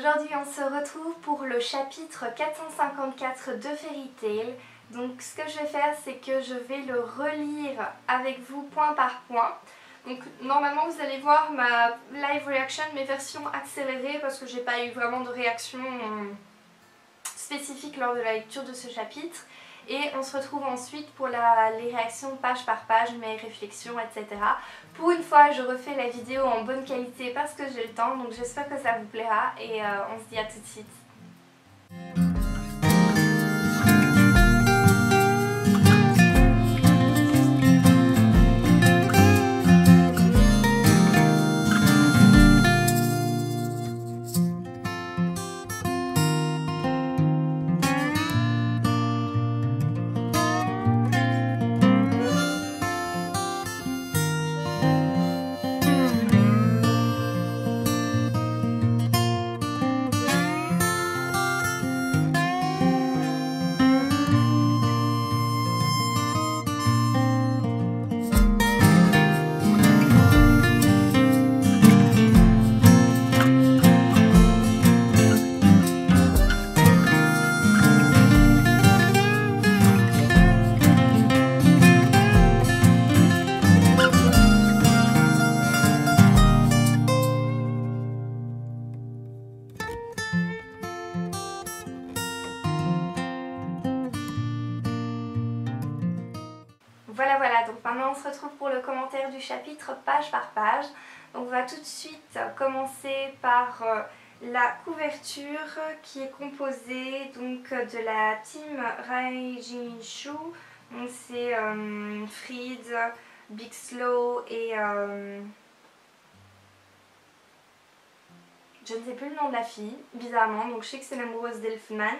Aujourd'hui on se retrouve pour le chapitre 454 de Fairy Tail. Donc ce que je vais faire, c'est que je vais le relire avec vous point par point. Donc normalement vous allez voir ma live reaction, mes versions accélérées, parce que j'ai pas eu vraiment de réaction spécifique lors de la lecture de ce chapitre. Et on se retrouve ensuite pour les réactions page par page, mes réflexions, etc. Pour une fois, je refais la vidéo en bonne qualité parce que j'ai le temps, donc j'espère que ça vous plaira et on se dit à tout de suite. Voilà, donc maintenant on se retrouve pour le commentaire du chapitre page par page. Donc on va tout de suite commencer par la couverture qui est composée donc de la team Raijin-Shu. Donc c'est Fried, Big Slow et je ne sais plus le nom de la fille, bizarrement. Donc je sais que c'est l'amoureuse d'Elfman,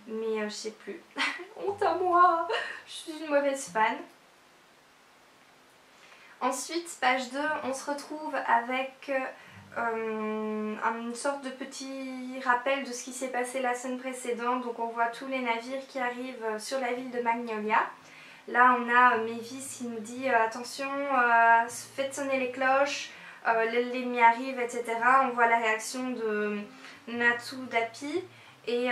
mais je sais plus. Honte à moi, je suis une mauvaise fan. Ensuite, page 2, on se retrouve avec une sorte de petit rappel de ce qui s'est passé la semaine précédente. Donc on voit tous les navires qui arrivent sur la ville de Magnolia. Là on a Mavis qui nous dit attention, faites sonner les cloches, l'ennemi arrive, etc. On voit la réaction de Natsu Dapi et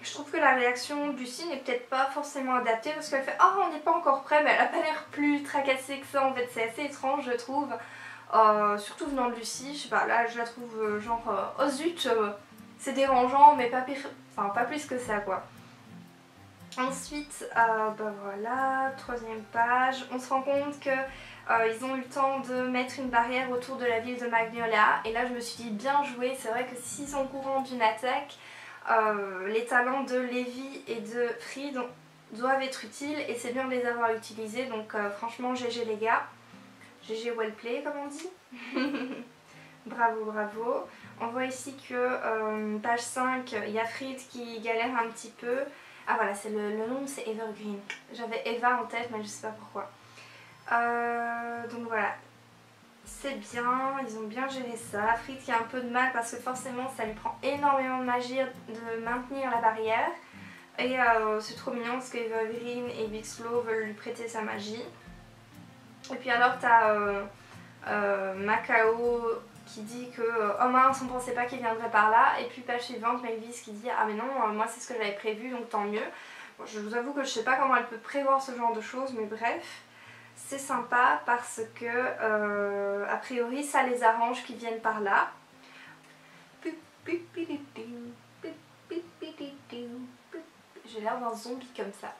je trouve que la réaction de Lucy n'est peut-être pas forcément adaptée parce qu'elle fait « Oh, on n'est pas encore prêt », mais elle n'a pas l'air plus tracassée que ça en fait, c'est assez étrange je trouve. Surtout venant de Lucy, je sais pas, là je la trouve genre « Oh zut, c'est dérangeant mais pas plus que ça quoi ». Ensuite, bah voilà, troisième page, on se rend compte que ils ont eu le temps de mettre une barrière autour de la ville de Magnolia et là je me suis dit bien joué, c'est vrai que s'ils sont au courant d'une attaque, les talents de Levi et de Fried doivent être utiles et c'est bien de les avoir utilisés, donc franchement GG les gars, GG well play comme on dit. Bravo, bravo. On voit ici que page 5, il y a Fried qui galère un petit peu. Ah voilà, c'est le nom c'est Evergreen. J'avais Eva en tête mais je sais pas pourquoi. Donc voilà. C'est bien, ils ont bien géré ça. Fried qui a un peu de mal parce que forcément ça lui prend énormément de magie de maintenir la barrière. Et c'est trop mignon parce que Evergreen et Big Slow veulent lui prêter sa magie. Et puis alors t'as Macao qui dit que oh mince on pensait pas qu'il viendrait par là. Et puis page suivante Mavis qui dit ah mais non moi c'est ce que j'avais prévu donc tant mieux. Bon, je vous avoue que je sais pas comment elle peut prévoir ce genre de choses mais bref. C'est sympa parce que a priori ça les arrange qu'ils viennent par là. J'ai l'air d'un zombie comme ça.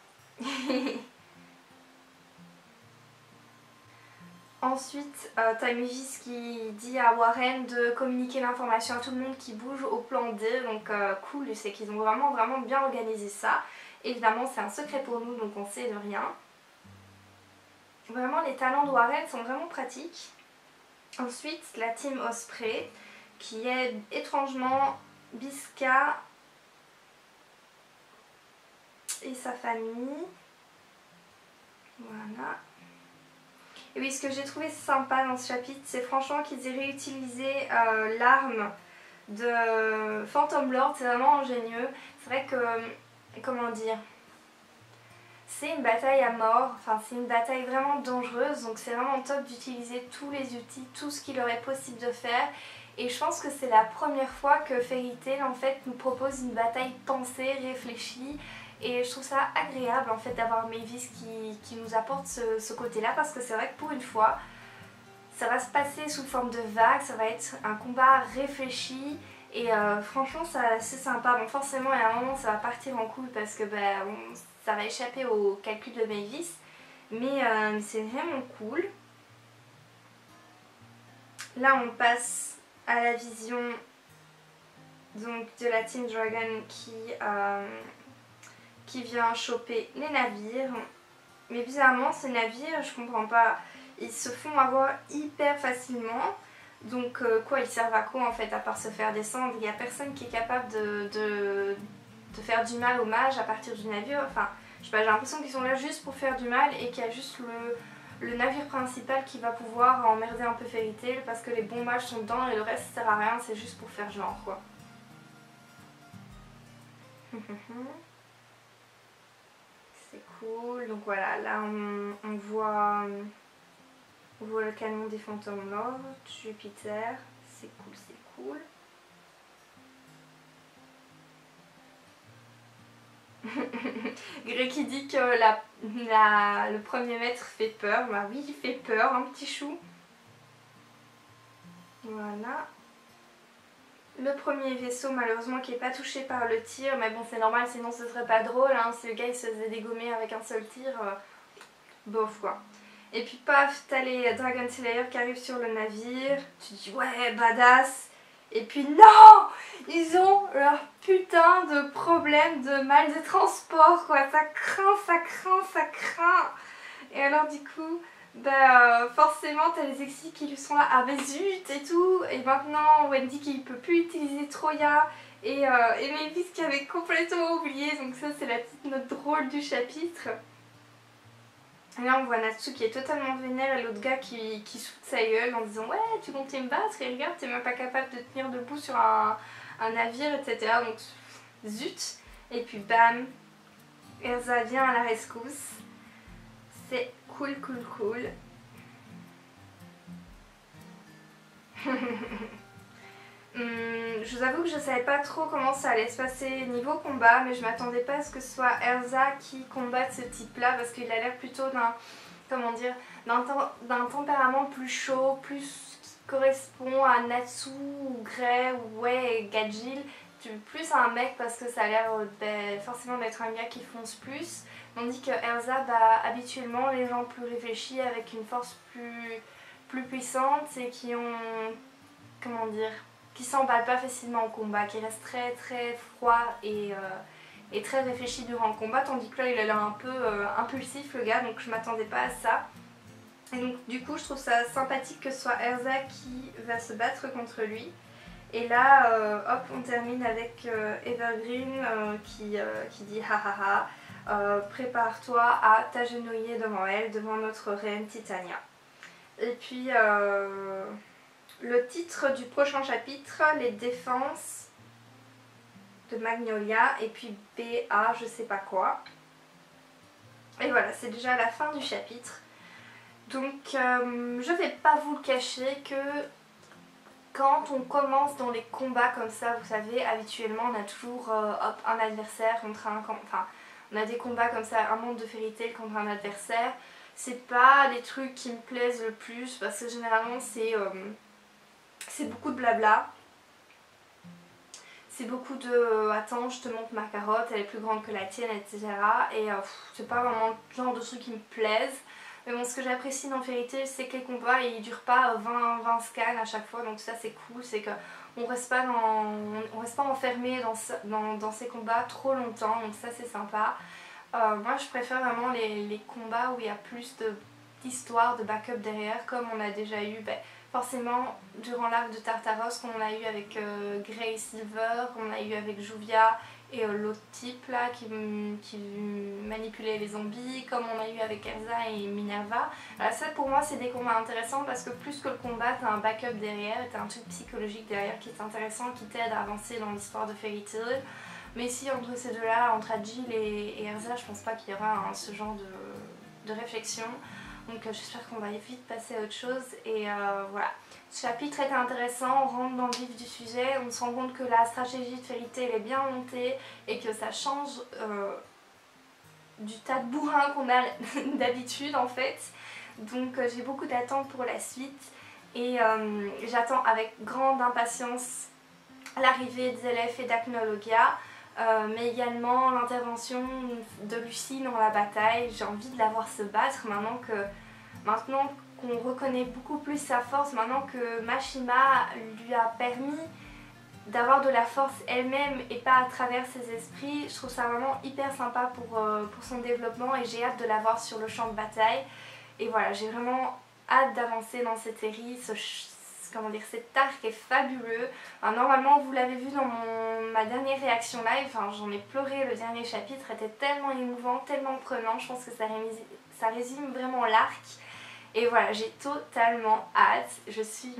Ensuite, t'as Mavis qui dit à Warren de communiquer l'information à tout le monde qui bouge au plan D. Donc cool, c'est qu'ils ont vraiment bien organisé ça. Évidemment c'est un secret pour nous donc on sait de rien. Vraiment les talents de Warren sont vraiment pratiques. Ensuite la team Osprey qui est étrangement Bisca et sa famille. Voilà. Et oui, ce que j'ai trouvé sympa dans ce chapitre, c'est franchement qu'ils aient réutilisé l'arme de Phantom Lord, c'est vraiment ingénieux. C'est vrai que, comment dire, c'est une bataille à mort, enfin c'est une bataille vraiment dangereuse, donc c'est vraiment top d'utiliser tous les outils, tout ce qu'il leur est possible de faire. Et je pense que c'est la première fois que Fairy Tail en fait nous propose une bataille pensée, réfléchie. Et je trouve ça agréable en fait d'avoir Mavis qui nous apporte ce côté-là, parce que c'est vrai que pour une fois, ça va se passer sous forme de vagues, ça va être un combat réfléchi. Et franchement c'est sympa. Bon forcément à un moment ça va partir en couille parce que ça va échapper au calcul de Mavis. Mais c'est vraiment cool. Là on passe à la vision donc de la Team Dragon qui vient choper les navires. Mais bizarrement ces navires, je comprends pas, ils se font avoir hyper facilement. Donc quoi, ils servent à quoi en fait à part se faire descendre? Il n'y a personne qui est capable de faire du mal aux mages à partir du navire. Enfin, je sais pas, j'ai l'impression qu'ils sont là juste pour faire du mal et qu'il y a juste le navire principal qui va pouvoir emmerder un peu Fairy Tail parce que les bons mages sont dedans et le reste ça sert à rien, c'est juste pour faire genre quoi. C'est cool. Donc voilà, là on voit le canon des fantômes Love, Jupiter, c'est cool, c'est cool. Greg qui dit que le premier maître fait peur. Bah oui, il fait peur, un petit chou. Voilà. Le premier vaisseau malheureusement qui n'est pas touché par le tir, mais bon c'est normal sinon ce serait pas drôle, hein. Si le gars il se faisait dégommer avec un seul tir, bof quoi. Et puis paf, t'as les Dragon Slayer qui arrivent sur le navire, tu te dis ouais badass. Et puis non, ils ont leur putain de problème de mal de transport quoi, ça craint, ça craint, ça craint. Et alors du coup, forcément t'as les exis qui lui sont là, ah mais zut et tout. Et maintenant Wendy qui peut plus utiliser Troya et Mavis qui avait complètement oublié, donc ça c'est la petite note drôle du chapitre. Et là on voit Natsu qui est totalement vénère et l'autre gars qui saute sa gueule en disant ouais tu comptais me battre et regarde t'es même pas capable de tenir debout sur un navire etc. Donc zut. Et puis bam, Erza vient à la rescousse. C'est cool cool cool. Je vous avoue que je savais pas trop comment ça allait se passer niveau combat, mais je m'attendais pas à ce que ce soit Erza qui combatte ce type là parce qu'il a l'air plutôt d'un tempérament plus chaud, plus qui correspond à Natsu ou Grey ou ouais Gajil, plus un mec parce que ça a l'air forcément d'être un gars qui fonce plus, tandis que Erza habituellement les gens plus réfléchis avec une force plus puissante et qui ont comment dire, qui s'emballe pas facilement au combat, qui reste très très froid et très réfléchi durant le combat, tandis que là il a l'air un peu impulsif le gars, donc je m'attendais pas à ça. Et donc du coup je trouve ça sympathique que ce soit Erza qui va se battre contre lui. Et là hop on termine avec Evergreen qui dit ha ha ha, prépare-toi à t'agenouiller devant elle, devant notre reine Titania. Et puis le titre du prochain chapitre, les défenses de Magnolia, et puis BA je sais pas quoi. Et voilà, c'est déjà la fin du chapitre. Donc je vais pas vous le cacher que quand on commence dans les combats comme ça, vous savez, habituellement on a toujours hop, un adversaire contre un... Enfin, on a des combats comme ça, un monde de Fairy Tail contre un adversaire. C'est pas des trucs qui me plaisent le plus parce que généralement c'est beaucoup de blabla. C'est beaucoup de attends je te montre ma carotte, elle est plus grande que la tienne, etc. Et c'est pas vraiment le genre de trucs qui me plaisent. Mais bon, ce que j'apprécie dans Fairy Tail, c'est que les combats ils durent pas 20 scans à chaque fois, donc ça c'est cool, c'est qu'on reste pas enfermé dans ces combats trop longtemps, donc ça c'est sympa. Moi je préfère vraiment les combats où il y a plus d'histoire, de backup derrière, comme on a déjà eu forcément durant l'arc de Tartaros, comme on a eu avec Grey et Silver, comme on a eu avec Juvia et l'autre type là qui manipulait les zombies, comme on a eu avec Erza et Minerva. Alors ça pour moi c'est des combats intéressants parce que plus que le combat t'as un backup derrière, t'as un truc psychologique derrière qui est intéressant, qui t'aide à avancer dans l'histoire de Fairy Tail. Mais si entre ces deux là, entre Agile et Erza, je pense pas qu'il y aura ce genre de réflexion. Donc j'espère qu'on va vite passer à autre chose. Et voilà. Ce chapitre est intéressant, on rentre dans le vif du sujet, on se rend compte que la stratégie de Fairy Tail est bien montée et que ça change du tas de bourrin qu'on a d'habitude en fait. Donc j'ai beaucoup d'attentes pour la suite et j'attends avec grande impatience l'arrivée d'Zelef et d'Acnologia, mais également l'intervention de Lucie dans la bataille. J'ai envie de la voir se battre maintenant qu'on reconnaît beaucoup plus sa force, maintenant que Mashima lui a permis d'avoir de la force elle-même et pas à travers ses esprits. Je trouve ça vraiment hyper sympa pour son développement et j'ai hâte de la voir sur le champ de bataille. Et voilà, j'ai vraiment hâte d'avancer dans cette série. Cet arc est fabuleux. Enfin, normalement, vous l'avez vu dans ma dernière réaction live, enfin, j'en ai pleuré, le dernier chapitre était tellement émouvant, tellement prenant. Je pense que ça résume vraiment l'arc. Et voilà, j'ai totalement hâte. Je suis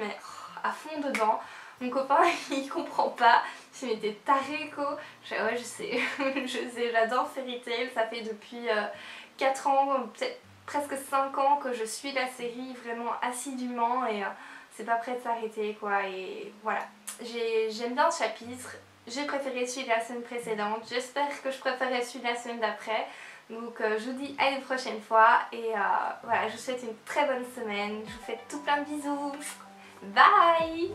à fond dedans. Mon copain il comprend pas. Il m'était taré quoi. Ouais, je sais, je sais, j'adore Fairy Tail. Ça fait depuis 4 ans, peut-être presque 5 ans que je suis la série vraiment assidûment et c'est pas prêt de s'arrêter quoi. Et voilà, j'aime bien ce chapitre. J'ai préféré celui de la semaine précédente. J'espère que je préférerai celui de la semaine d'après. Donc je vous dis à une prochaine fois et voilà, je vous souhaite une très bonne semaine. Je vous fais tout plein de bisous. Bye!